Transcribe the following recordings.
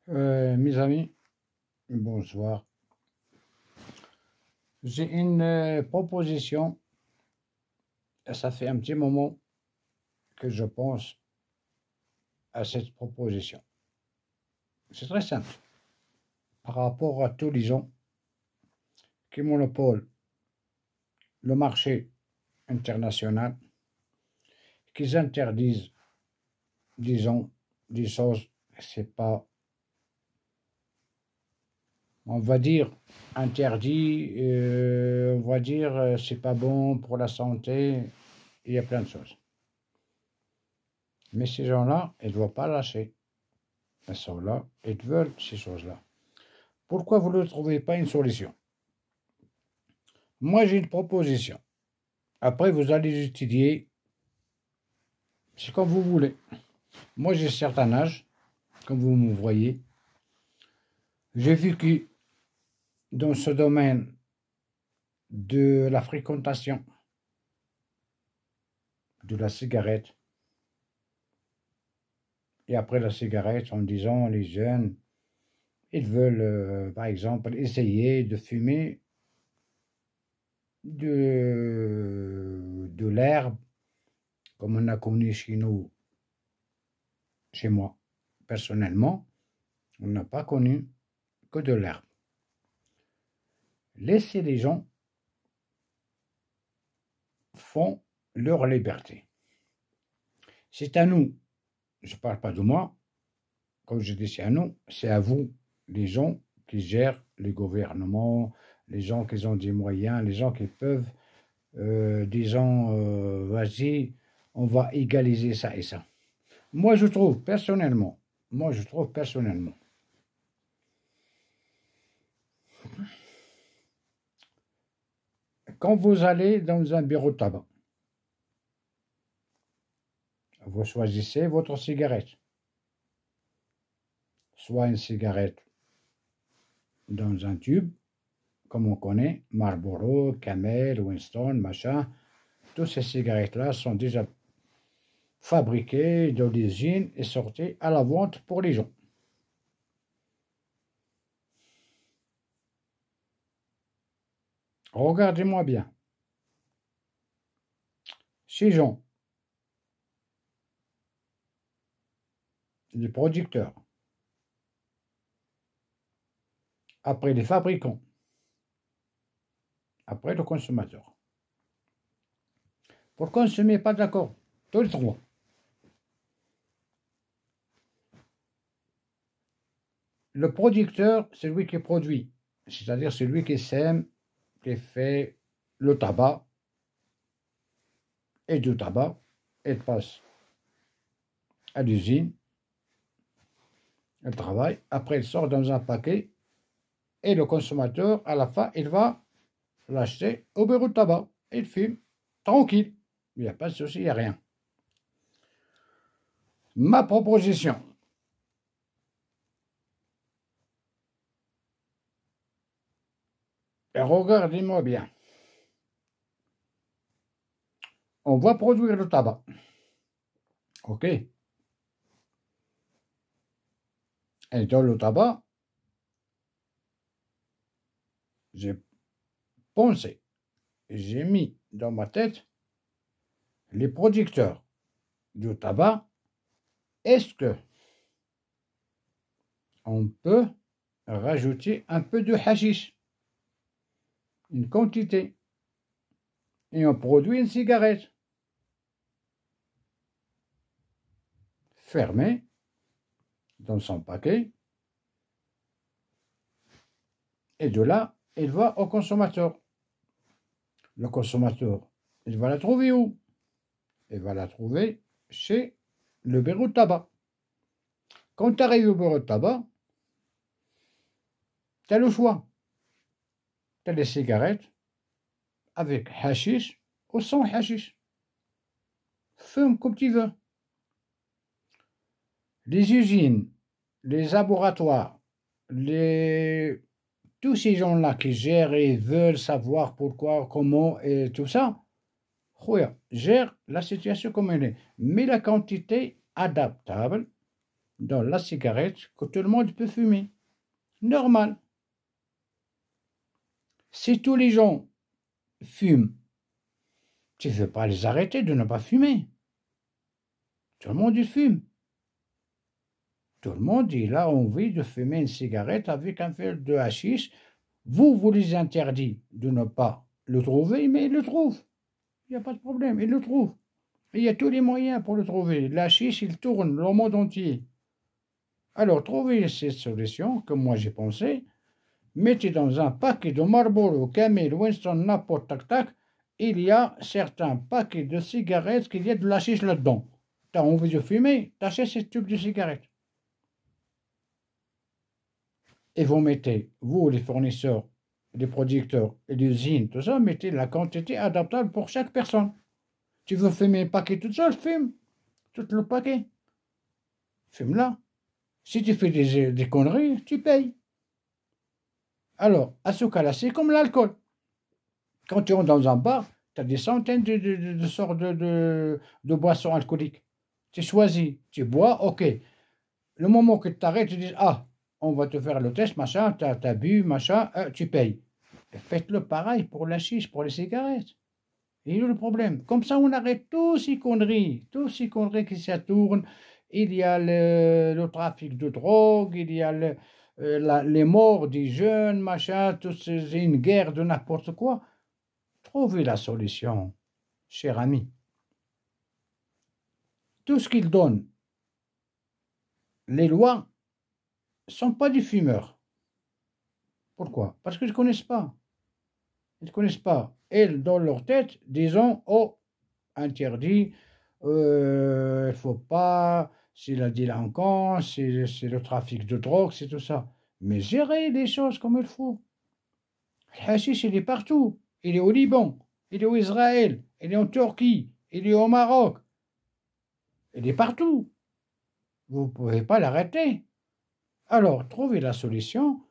Mes amis, bonsoir. J'ai une proposition, et ça fait un petit moment que je pense à cette proposition. C'est très simple. Par rapport à tous les gens qui monopolent le marché international, qui interdisent, disons, des choses, c'est pas, on va dire, interdit, on va dire, c'est pas bon pour la santé, il y a plein de choses. Mais ces gens-là, ils ne doivent pas lâcher. Ils sont là, ils veulent ces choses-là. Pourquoi vous ne trouvez pas une solution? Moi, j'ai une proposition. Après, vous allez étudier. C'est comme vous voulez. Moi, j'ai un certain âge, comme vous me voyez. J'ai vécu dans ce domaine de la fréquentation de la cigarette. Et après la cigarette, en disant, les jeunes, ils veulent, par exemple, essayer de fumer de l'herbe, comme on a connu chez nous, chez moi. Personnellement, on n'a pas connu que de l'herbe. Laissez les gens font leur liberté. C'est à nous, je ne parle pas de moi, comme je dis c'est à nous, c'est à vous, les gens qui gèrent les gouvernements, les gens qui ont des moyens, les gens qui peuvent, disons, vas-y, on va égaliser ça et ça. Moi, je trouve personnellement, quand vous allez dans un bureau de tabac, vous choisissez votre cigarette. Soit une cigarette dans un tube, comme on connaît, Marlboro, Camel, Winston, machin. Toutes ces cigarettes-là sont déjà fabriquées dans l'usine et sorties à la vente pour les gens. Regardez-moi bien. Ces gens, les producteurs, après les fabricants, après le consommateur. Pourquoi on ne se met pas d'accord? Tous les trois. Le producteur, c'est lui qui produit, c'est-à-dire celui qui sème, qui fait le tabac, et du tabac, elle passe à l'usine, elle travaille, après elle sort dans un paquet, et le consommateur, à la fin, il va l'acheter au bureau de tabac. Il fume, tranquille, il n'y a pas de souci, il n'y a rien. Ma proposition, et regardez-moi bien, on va produire le tabac, ok? Et dans le tabac, j'ai pensé, j'ai mis dans ma tête les producteurs du tabac. Est-ce que on peut rajouter un peu de hashish, une quantité, et on produit une cigarette fermée dans son paquet, et de là, il va au consommateur. Le consommateur, il va la trouver où? Il va la trouver chez le bureau de tabac. Quand tu arrives au bureau de tabac, tu as le choix. Tu as les cigarettes avec hashish ou sans hashish. Fume comme tu veux. Les usines, les laboratoires, tous ces gens-là qui gèrent et veulent savoir pourquoi, comment et tout ça, gèrent la situation comme elle est. Mais la quantité adaptable dans la cigarette que tout le monde peut fumer. Normal. Si tous les gens fument, tu ne veux pas les arrêter de ne pas fumer. Tout le monde y fume. Tout le monde il a envie de fumer une cigarette avec un fil de hashish. Vous les interdit de ne pas le trouver, mais ils le trouvent. Il n'y a pas de problème, ils le trouvent. Il y a tous les moyens pour le trouver. Le hashish, il tourne le monde entier. Alors, trouvez cette solution, comme moi j'ai pensé. Mettez dans un paquet de Marlboro, Camel, Winston, n'importe tac-tac, il y a certains paquets de cigarettes qu'il y a de hashish là-dedans. Tu as envie de fumer, t'achètes ces tubes de cigarettes. Et vous mettez, vous les fournisseurs, les producteurs et les usines, tout ça, mettez la quantité adaptable pour chaque personne. Tu veux fumer un paquet tout seul, fume tout le paquet. Fume là. Si tu fais des conneries, tu payes. Alors, à ce cas-là, c'est comme l'alcool. Quand tu rentres dans un bar, tu as des centaines de sortes de boissons alcooliques. Tu choisis, tu bois, ok. Le moment que tu t'arrêtes, tu dis, ah, on va te faire le test, machin, tu as bu, machin, tu payes. Faites-le pareil pour la chiche, pour les cigarettes. Il y a le problème. Comme ça, on arrête tous ces conneries qui se tournent. Il y a le trafic de drogue, il y a les morts des jeunes, machin, c'est une guerre de n'importe quoi. Trouvez la solution, cher ami. Tout ce qu'ils donnent, les lois, ne sont pas des fumeurs. Pourquoi? Parce qu'ils ne connaissent pas. Ils ne connaissent pas. Et dans leur tête, disons, oh, interdit, il ne faut pas, c'est la délinquance, c'est le trafic de drogue, c'est tout ça. Mais gérer les choses comme il faut. Le hashish, il est partout. Il est au Liban, il est au Israël, il est en Turquie, il est au Maroc. Il est partout. Vous ne pouvez pas l'arrêter. Alors, trouvez la solution.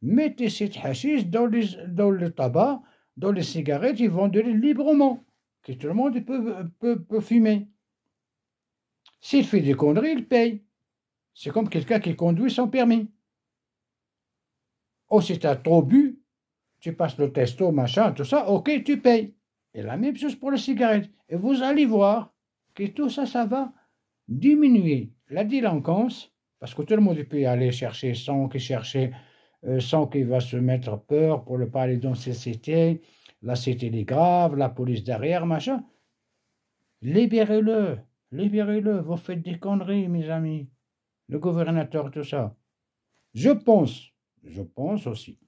Mettez cette hashish dans le tabac, dans les cigarettes, ils vendent-les librement. Que tout le monde peut fumer. S'il fait des conneries, il paye. C'est comme quelqu'un qui conduit sans permis. Oh, si tu as trop bu, tu passes le testo, machin, tout ça, ok, tu payes. Et la même chose pour les cigarettes. Et vous allez voir que tout ça, ça va diminuer la délinquance, parce que tout le monde peut aller chercher sans qu'il va se mettre peur pour ne pas aller dans ces cités. La cité est grave, la police derrière, machin. Libérez-le, vous faites des conneries, mes amis. Le gouvernateur, tout ça. Je pense aussi.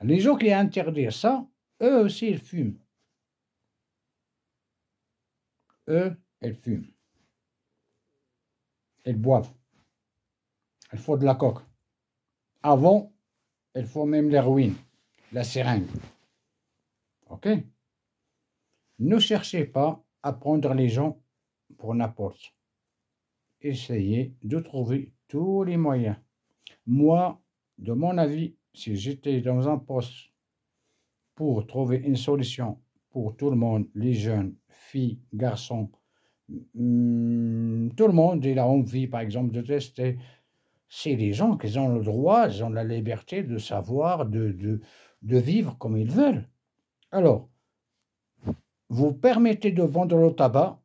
Les gens qui interdisent ça, eux aussi, ils fument. Eux, ils fument. Ils boivent. Il faut de la coke. Avant, il faut même l'héroïne, la seringue. Ok? Ne cherchez pas à prendre les gens pour n'importe. Essayez de trouver tous les moyens. Moi, de mon avis, si j'étais dans un poste pour trouver une solution pour tout le monde, les jeunes, filles, garçons, tout le monde, il a envie, par exemple, de tester. C'est les gens qui ont le droit, ils ont la liberté de savoir, de vivre comme ils veulent. Alors, vous permettez de vendre le tabac,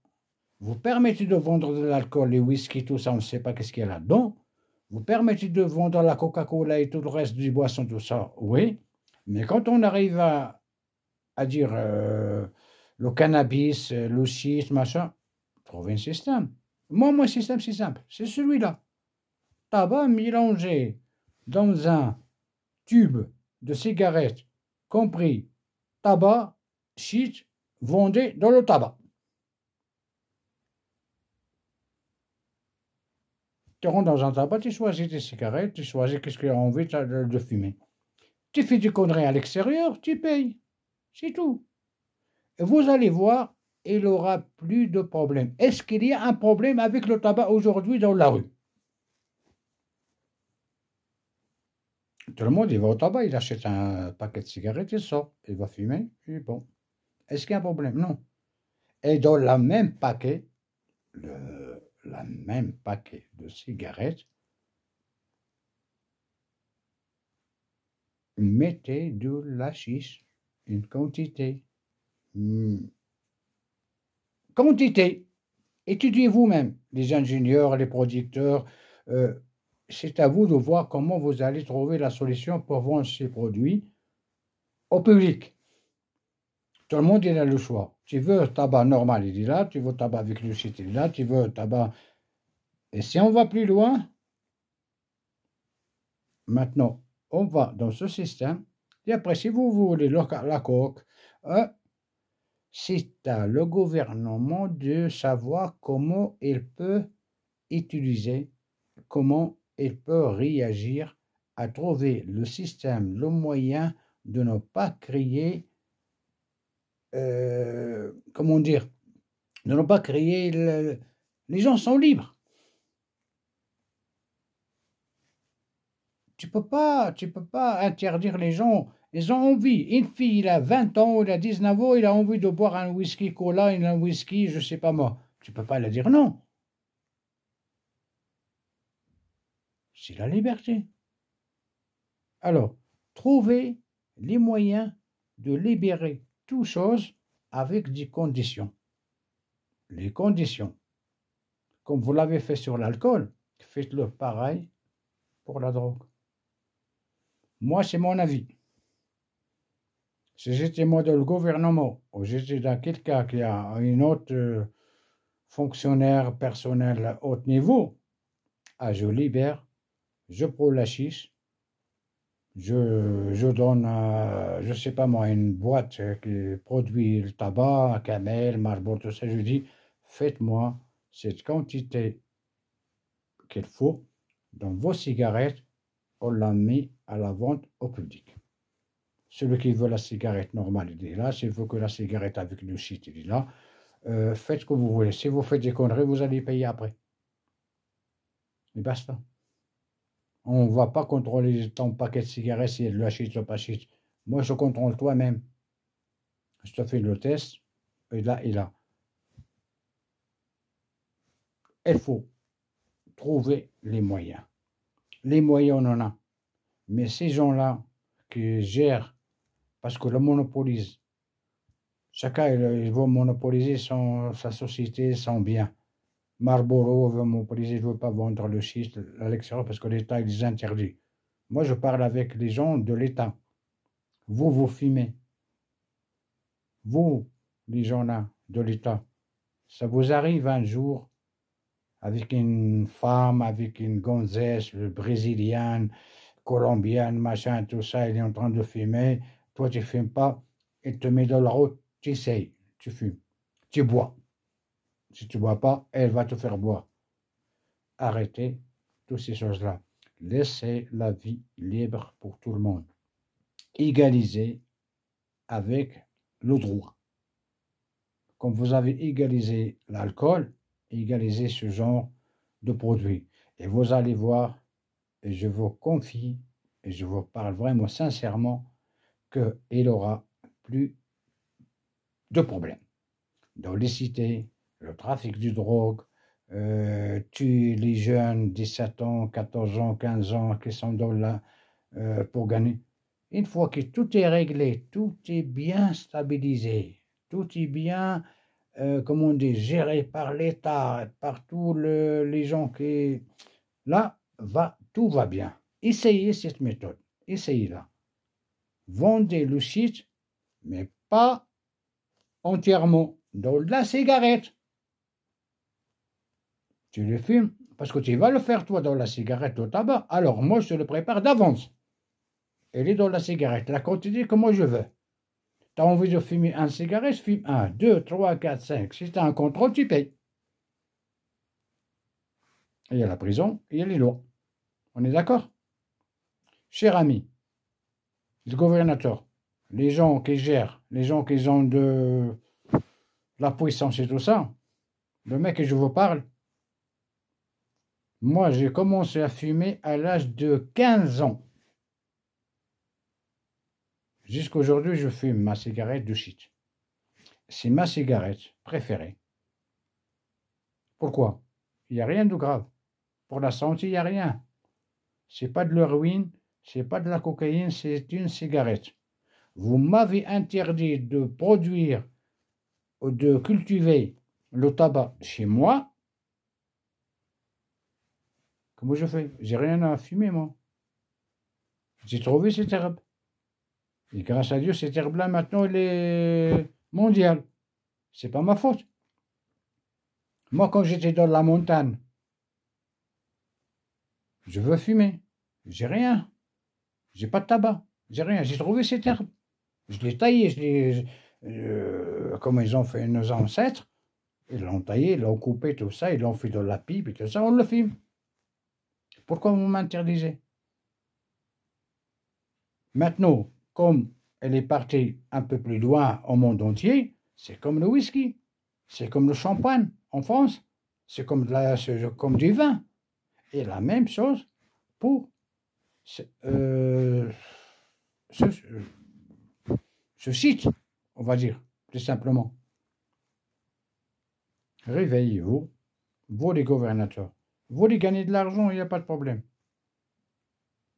vous permettez de vendre de l'alcool, les whisky, tout ça, on ne sait pas qu'est-ce qu'il y a là-dedans. Vous permettez de vendre la Coca-Cola et tout le reste des boissons, tout ça, oui. Mais quand on arrive à dire le cannabis, le shit, machin, trouvez un système. Mon système, c'est simple, c'est celui-là. Tabac mélangé dans un tube de cigarette, compris tabac, shit, vendez dans le tabac. Tu rentres dans un tabac, tu choisis tes cigarettes, tu choisis qu'est-ce que tu as envie de fumer. Tu fais des conneries à l'extérieur, tu payes. C'est tout. Et vous allez voir, il n'y aura plus de problème. Est-ce qu'il y a un problème avec le tabac aujourd'hui dans la rue? Tout le monde, il va au tabac, il achète un paquet de cigarettes, il sort, il va fumer, et bon. Est-ce qu'il y a un problème? Non. Et dans le même paquet, la même paquet de cigarettes, mettez de l'hachis, une quantité. Quantité. Étudiez vous-même, les ingénieurs, les producteurs. C'est à vous de voir comment vous allez trouver la solution pour vendre ces produits au public. Tout le monde, il a le choix. Tu veux tabac normal, il est là. Tu veux tabac avec le shit, il est là. Tu veux tabac... Et si on va plus loin, maintenant, on va dans ce système. Et après, si vous voulez la coque, c'est à le gouvernement de savoir comment il peut utiliser, comment il peut réagir à trouver le système, le moyen de ne pas créer, comment dire, de ne pas créer, les gens sont libres. Tu peux pas interdire les gens. Ils ont envie. Une fille, il a 20 ans, il a 19 ans, il a envie de boire un whisky cola, un whisky, je sais pas moi. Tu peux pas leur dire non. C'est la liberté. Alors, trouvez les moyens de libérer toute chose avec des conditions. Les conditions. Comme vous l'avez fait sur l'alcool, faites-le pareil pour la drogue. Moi, c'est mon avis. Si j'étais moi dans le gouvernement, ou j'étais dans quelqu'un qui a un autre fonctionnaire personnel à haut niveau, je libère, je prends la chiche, je donne, je sais pas moi, une boîte qui produit le tabac, Camel, Marlboro, tout ça, je dis, faites-moi cette quantité qu'il faut dans vos cigarettes, on la met à la vente au public. Celui qui veut la cigarette normale, il est là. S'il veut que la cigarette avec le shit, il est là. Faites ce que vous voulez. Si vous faites des conneries, vous allez payer après. Et basta. On ne va pas contrôler ton paquet de cigarettes si il est shit ou pas shit. Moi, je contrôle toi-même. Je te fais le test. Et là, et là. Il faut trouver les moyens. Les moyens, on en a. Mais ces gens-là qui gèrent, parce que le monopolise, chacun, il veut monopoliser sa société, son bien. Marlboro veut monopoliser, ne veut pas vendre le shit à l'extérieur parce que l'État les interdit. Moi, je parle avec les gens de l'État. Vous fumez. Vous, les gens là, de l'État. Ça vous arrive un jour avec une femme, avec une gonzesse brésilienne, colombienne, machin, tout ça, il est en train de fumer. Toi, tu ne fumes pas. Il te met dans la route, tu essayes, tu fumes, tu bois. Si tu ne bois pas, elle va te faire boire. Arrêtez toutes ces choses-là. Laissez la vie libre pour tout le monde. Égalisez avec le droit. Comme vous avez égalisé l'alcool, égalisez ce genre de produits. Et vous allez voir, et je vous confie, et je vous parle vraiment sincèrement, qu'il aura plus de problèmes. Dans les cités, le trafic de drogue, tuer les jeunes 17 ans, 14 ans, 15 ans qui sont dans là pour gagner. Une fois que tout est réglé, tout est bien stabilisé, tout est bien, comment on dit, géré par l'État, par tous les gens qui... Là, tout va bien. Essayez cette méthode. Essayez-la. Vendez le shit, mais pas entièrement dans la cigarette. Tu le fumes parce que tu vas le faire toi dans la cigarette au tabac. Alors moi je le prépare d'avance. Elle est dans la cigarette, la quantité que moi je veux. Tu as envie de fumer un cigarette, fume 1, 2, 3, 4, 5. Si tu as un contrôle, tu payes. Il y a la prison, il y a les lois. On est d'accord? Cher ami, le gouvernateur, les gens qui gèrent, les gens qui ont de la puissance et tout ça, le mec que je vous parle, moi j'ai commencé à fumer à l'âge de 15 ans. Jusqu'à aujourd'hui, je fume ma cigarette de shit. C'est ma cigarette préférée. Pourquoi? Il n'y a rien de grave. Pour la santé, il n'y a rien. C'est pas de l'héroïne, c'est pas de la cocaïne, c'est une cigarette. Vous m'avez interdit de produire ou de cultiver le tabac chez moi. Comment je fais? J'ai rien à fumer, moi. J'ai trouvé cette herbe. Et grâce à Dieu, cette herbe-là, maintenant, elle est mondiale. C'est pas ma faute. Moi, quand j'étais dans la montagne, je veux fumer. J'ai rien. J'ai pas de tabac. J'ai rien. J'ai trouvé cette herbe. Je l'ai taillée. Comme ils ont fait nos ancêtres. Ils l'ont taillé, ils l'ont coupé, tout ça. Ils l'ont fait dans la pipe et tout ça. On le fume. Pourquoi vous m'interdisez? Maintenant, comme elle est partie un peu plus loin au monde entier, c'est comme le whisky. C'est comme le champagne en France. C'est comme du vin. Et la même chose pour ce site, on va dire, tout simplement. Réveillez-vous, vous les gouvernateurs. Vous voulez gagner de l'argent, il n'y a pas de problème.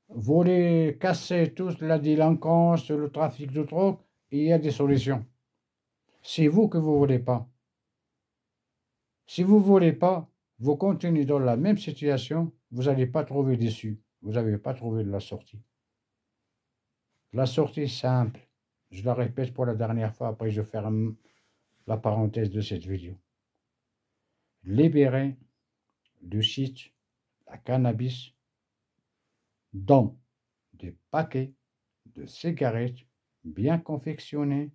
Vous voulez casser toute la délinquance, le trafic de drogue, il y a des solutions. C'est vous que vous ne voulez pas. Si vous ne voulez pas, vous continuez dans la même situation, vous n'allez pas trouver d'issue. Vous n'avez pas trouvé de la sortie. La sortie simple, je la répète pour la dernière fois, après je ferme la parenthèse de cette vidéo. Libérer du shit, la cannabis, dans des paquets de cigarettes bien confectionnés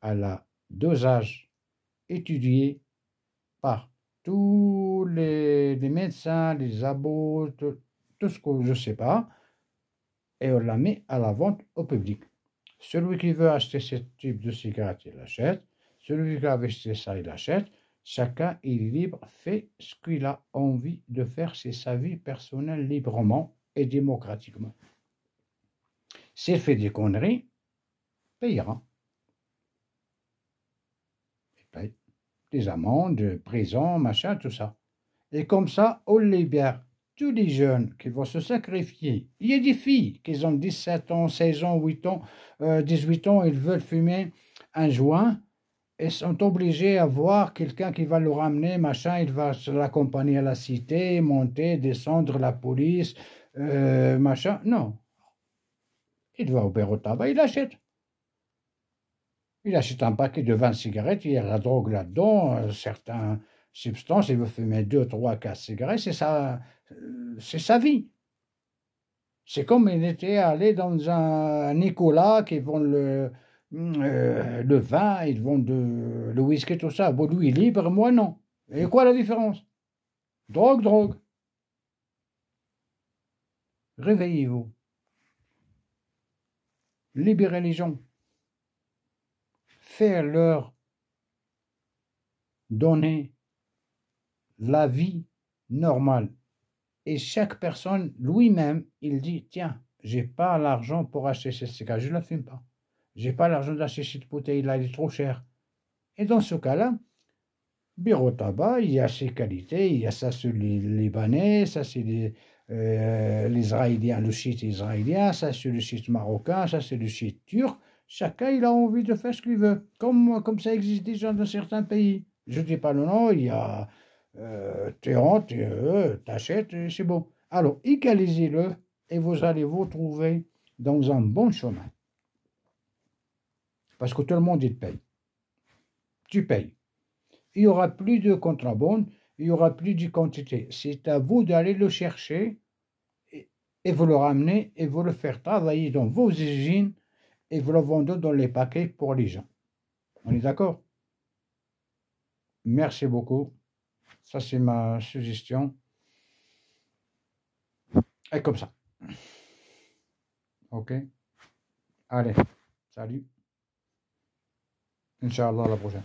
à la dosage étudié par tous les médecins, les abos, tout ce que je ne sais pas, et on la met à la vente au public. Celui qui veut acheter ce type de cigarette, il l'achète. Celui qui veut acheter ça, il l'achète. Chacun est libre, fait ce qu'il a envie de faire, c'est sa vie personnelle librement et démocratiquement. S'il fait des conneries, payera. Il paye des amendes, prison, machin, tout ça. Et comme ça, on libère tous les jeunes qui vont se sacrifier. Il y a des filles qui ont 17 ans, 16 ans, 8 ans, 18 ans, ils veulent fumer un joint et sont obligés à voir quelqu'un qui va le ramener, machin, il va l'accompagner à la cité, monter, descendre, la police, machin. Non. Il va au bureau de tabac, il achète. Il achète un paquet de 20 cigarettes, il y a la drogue là-dedans, certaines substances, il veut fumer 2, 3, 4 cigarettes, c'est sa vie. C'est comme il était allé dans un Nicolas qui vend le vin, ils vendent le whisky, tout ça. Bon, lui, il est libre, moi, non. Et quoi la différence? Drogue, drogue. Réveillez-vous. Libérez les gens. Faire-leur donner la vie normale. Et chaque personne, lui-même, il dit, tiens, j'ai pas l'argent pour acheter cette cigarette, je ne la fume pas. J'ai pas l'argent d'acheter cette bouteille-là, elle est trop chère. Et dans ce cas-là, bureau tabac, il y a ses qualités, il y a ça sur les Libanais, ça c'est les Israéliens, le shit israélien, ça c'est le shit marocain, ça c'est le shit turc. Chacun, il a envie de faire ce qu'il veut, comme ça existe déjà dans certains pays. Je ne dis pas le nom, il y a Téhéran, t'achètes, c'est bon. Alors, égalisez-le et vous allez vous trouver dans un bon chemin. Parce que tout le monde, il paye. Tu payes. Il n'y aura plus de contrebande, il n'y aura plus de quantité. C'est à vous d'aller le chercher et vous le ramener et vous le faire travailler dans vos usines et vous le vendez dans les paquets pour les gens. On est d'accord? Merci beaucoup. Ça, c'est ma suggestion. Et comme ça. Ok? Allez, salut. Inch'Allah, à la prochaine.